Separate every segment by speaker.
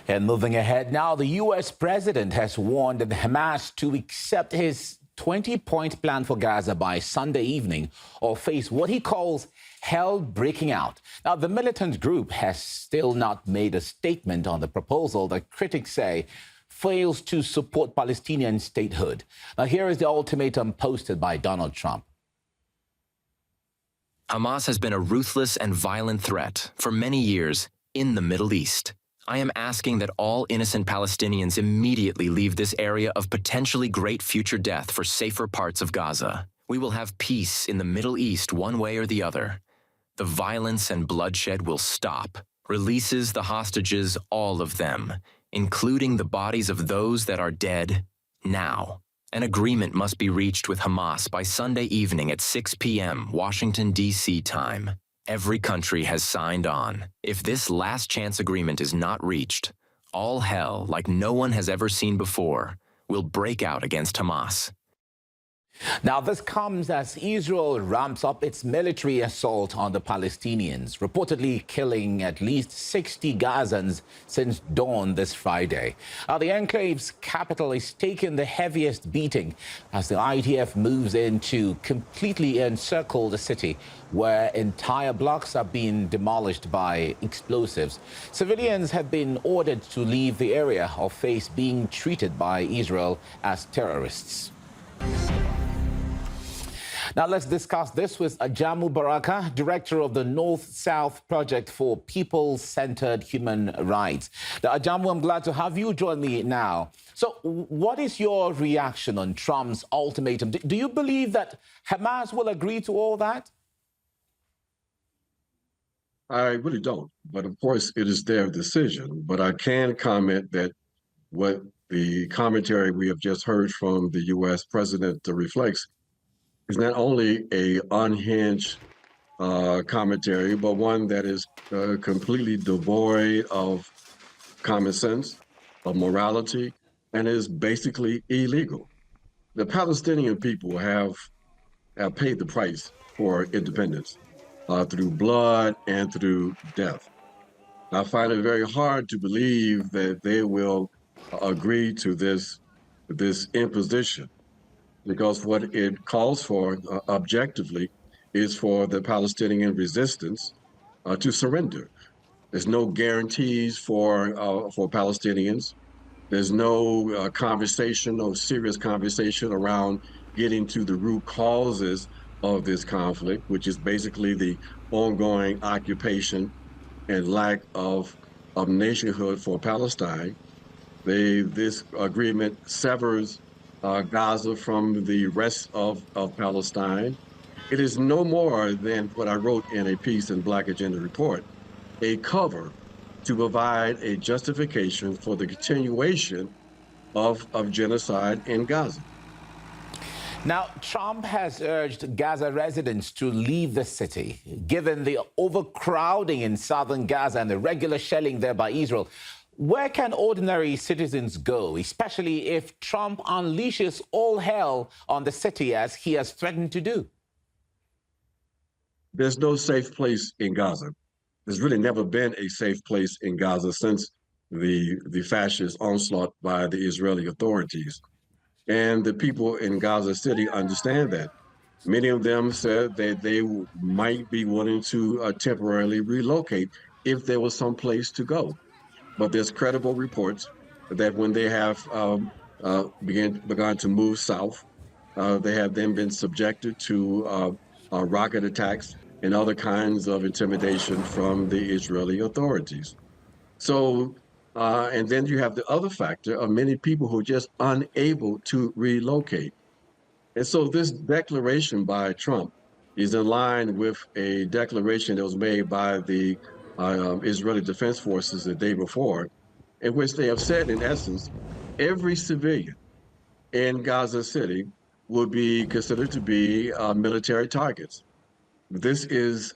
Speaker 1: And moving ahead now, the U.S. president has warned Hamas to accept his 20-point plan for Gaza by Sunday evening or face what he calls hell breaking out. Now, the militant group has still not made a statement on the proposal that critics say fails to support Palestinian statehood. Now, here is the ultimatum posted by Donald Trump.
Speaker 2: Hamas has been a ruthless and violent threat for many years in the Middle East. I am asking that all innocent Palestinians immediately leave this area of potentially great future death for safer parts of Gaza. We will have peace in the Middle East one way or the other. The violence and bloodshed will stop. Releases the hostages, all of them, including the bodies of those that are dead now. An agreement must be reached with Hamas by Sunday evening at 6 p.m. Washington, D.C. time. Every country has signed on. If this last chance agreement is not reached, all hell, like no one has ever seen before, will break out against Hamas.
Speaker 1: Now, this comes as Israel ramps up its military assault on the Palestinians, reportedly killing at least 60 Gazans since dawn this Friday. The enclave's capital is taking the heaviest beating as the IDF moves in to completely encircle the city, where entire blocks are being demolished by explosives. Civilians have been ordered to leave the area or face being treated by Israel as terrorists. Now, let's discuss this with Ajamu Baraka, director of the North-South Project for People-Centered Human Rights. Now, Ajamu, I'm glad to have you join me now. So what is your reaction on Trump's ultimatum? Do you believe that Hamas will agree to all that?
Speaker 3: I really don't. But of course, it is their decision. But I can comment that what the commentary we have just heard from the U.S. president reflects is not only a unhinged commentary, but one that is completely devoid of common sense, of morality, and is basically illegal. The Palestinian people have paid the price for independence through blood and through death. I find it very hard to believe that they will agree to this imposition, because what it calls for objectively is for the Palestinian resistance to surrender. There's no guarantees for Palestinians. There's no conversation, no serious conversation around getting to the root causes of this conflict, which is basically the ongoing occupation and lack of nationhood for Palestine. This agreement severs Gaza from the rest of Palestine. It is no more than what I wrote in a piece in Black Agenda Report, a cover to provide a justification for the continuation of genocide in Gaza.
Speaker 1: Now, Trump has urged Gaza residents to leave the city, given the overcrowding in southern Gaza and the regular shelling there by Israel. Where can ordinary citizens go, especially if Trump unleashes all hell on the city as he has threatened to do?
Speaker 3: There's no safe place in Gaza. There's really never been a safe place in Gaza since the fascist onslaught by the Israeli authorities. And the people in Gaza City understand that. Many of them said that they might be willing to temporarily relocate if there was some place to go. But there's credible reports that when they have begun to move south, they have then been subjected to rocket attacks and other kinds of intimidation from the Israeli authorities. So, and then you have the other factor of many people who are just unable to relocate. And so this declaration by Trump is in line with a declaration that was made by the Israeli Defense Forces the day before, in which they have said, in essence, every civilian in Gaza City would be considered to be military targets. This is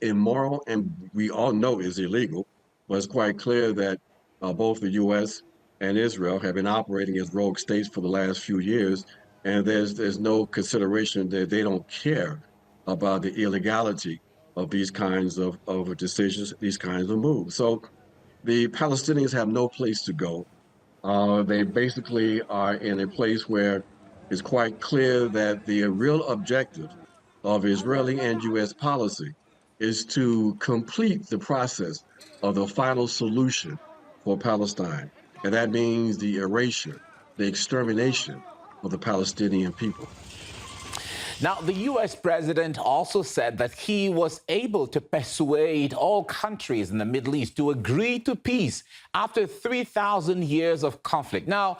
Speaker 3: immoral, and we all know is illegal. But it's quite clear that both the U.S. and Israel have been operating as rogue states for the last few years, and there's no consideration that they don't care about the illegality of these kinds of decisions, these kinds of moves. So the Palestinians have no place to go. They basically are in a place where it's quite clear that the real objective of Israeli and U.S. policy is to complete the process of the final solution for Palestine. And that means the erasure, the extermination of the Palestinian people.
Speaker 1: Now, the U.S. president also said that he was able to persuade all countries in the Middle East to agree to peace after 3,000 years of conflict. Now,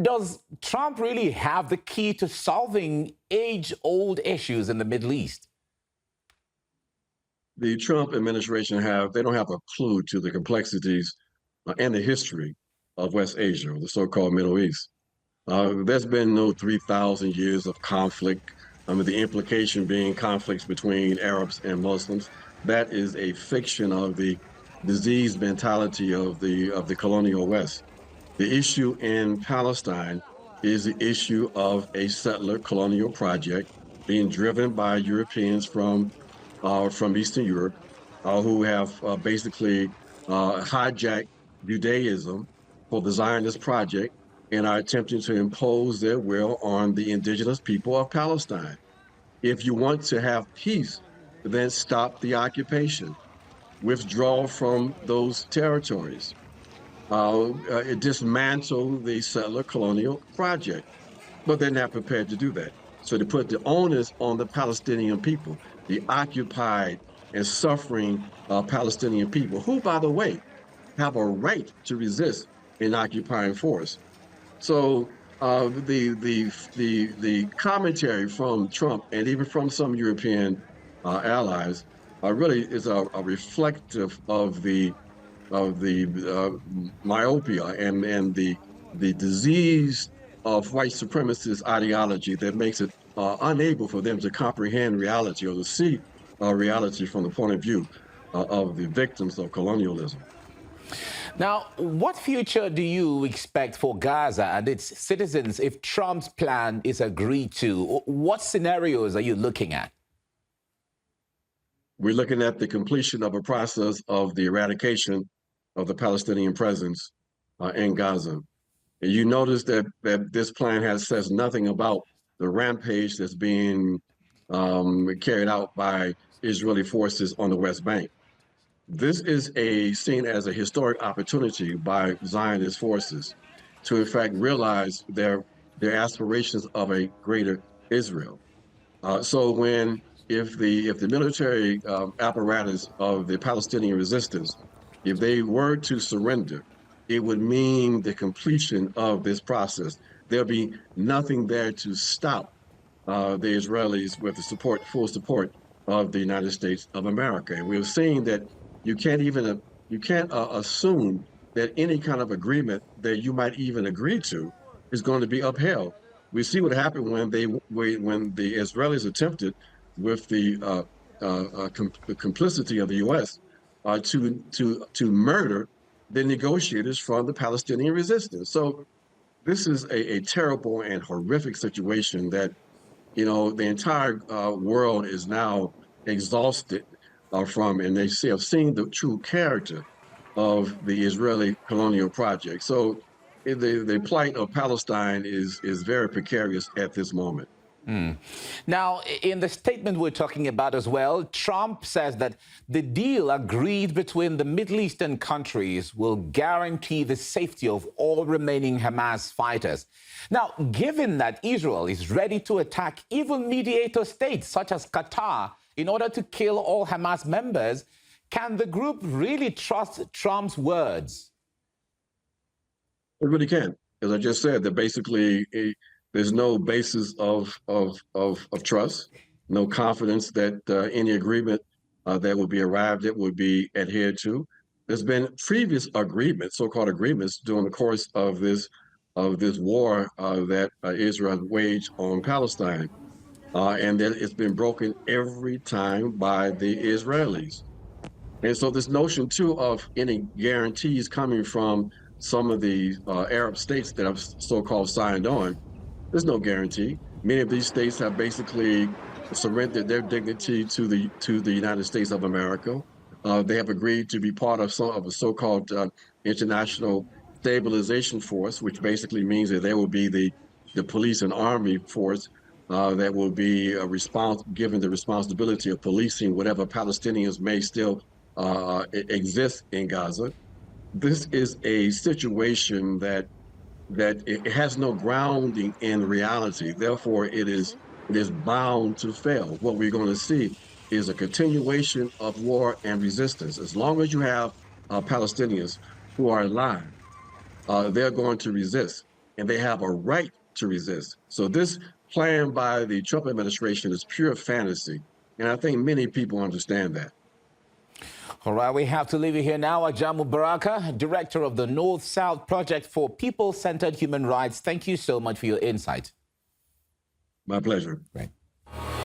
Speaker 1: does Trump really have the key to solving age-old issues in the Middle East?
Speaker 3: The Trump administration they don't have a clue to the complexities and the history of West Asia, or the so-called Middle East. There's been no 3,000 years of conflict. I mean, the implication being conflicts between Arabs and Muslims. That is a fiction of the diseased mentality of the colonial West. The issue in Palestine is the issue of a settler colonial project being driven by Europeans from Eastern Europe, who have basically hijacked Judaism for the Zionist project and are attempting to impose their will on the indigenous people of Palestine. If you want to have peace, then stop the occupation, withdraw from those territories, dismantle the settler colonial project. But they're not prepared to do that. So they put the onus on the Palestinian people, the occupied and suffering Palestinian people, who, by the way, have a right to resist an occupying force. So the commentary from Trump and even from some European allies really is a reflective of the myopia and the disease of white supremacist ideology that makes it unable for them to comprehend reality or to see reality from the point of view of the victims of colonialism.
Speaker 1: Now, what future do you expect for Gaza and its citizens if Trump's plan is agreed to? What scenarios are you looking at?
Speaker 3: We're looking at the completion of a process of the eradication of the Palestinian presence in Gaza. And you notice that this plan says nothing about the rampage that's being carried out by Israeli forces on the West Bank. This is seen as a historic opportunity by Zionist forces to, in fact, realize their aspirations of a greater Israel. So if the military apparatus of the Palestinian resistance, if they were to surrender, it would mean the completion of this process. There'll be nothing there to stop the Israelis with the full support of the United States of America. And we've seen that you can't assume that any kind of agreement that you might even agree to is going to be upheld. We see what happened when the Israelis attempted, with the complicity of the U.S., to murder the negotiators from the Palestinian resistance. So this is a terrible and horrific situation that, the entire world is now exhausted from, and they have seen the true character of the Israeli colonial project. So the plight of Palestine is very precarious at this moment.
Speaker 1: Now, in the statement we're talking about as well, Trump says that the deal agreed between the Middle Eastern countries will guarantee the safety of all remaining Hamas fighters. Now, given that Israel is ready to attack even mediator states such as Qatar in order to kill all Hamas members, can the group really trust Trump's words?
Speaker 3: It really can. As I just said, that basically there's no basis of trust, no confidence that any agreement that would be arrived at would be adhered to. There's been previous agreements, so-called agreements, during the course of this war that Israel waged on Palestine, and that it's been broken every time by the Israelis. And so this notion too of any guarantees coming from some of the Arab states that have so-called signed on, there's no guarantee. Many of these states have basically surrendered their dignity to the United States of America. They have agreed to be part of some of a so-called international stabilization force, which basically means that they will be the police and army force that will be given the responsibility of policing whatever Palestinians may still exist in Gaza. This is a situation that it has no grounding in reality. Therefore, it is bound to fail. What we're going to see is a continuation of war and resistance. As long as you have Palestinians who are alive, they're going to resist, and they have a right to resist. So this plan by the Trump administration is pure fantasy, and I think many people understand that.
Speaker 1: All right, we have to leave you here now. Ajamu Baraka, Director of the North-South Project for People-Centered Human Rights. Thank you so much for your insight.
Speaker 3: My pleasure.
Speaker 1: Right.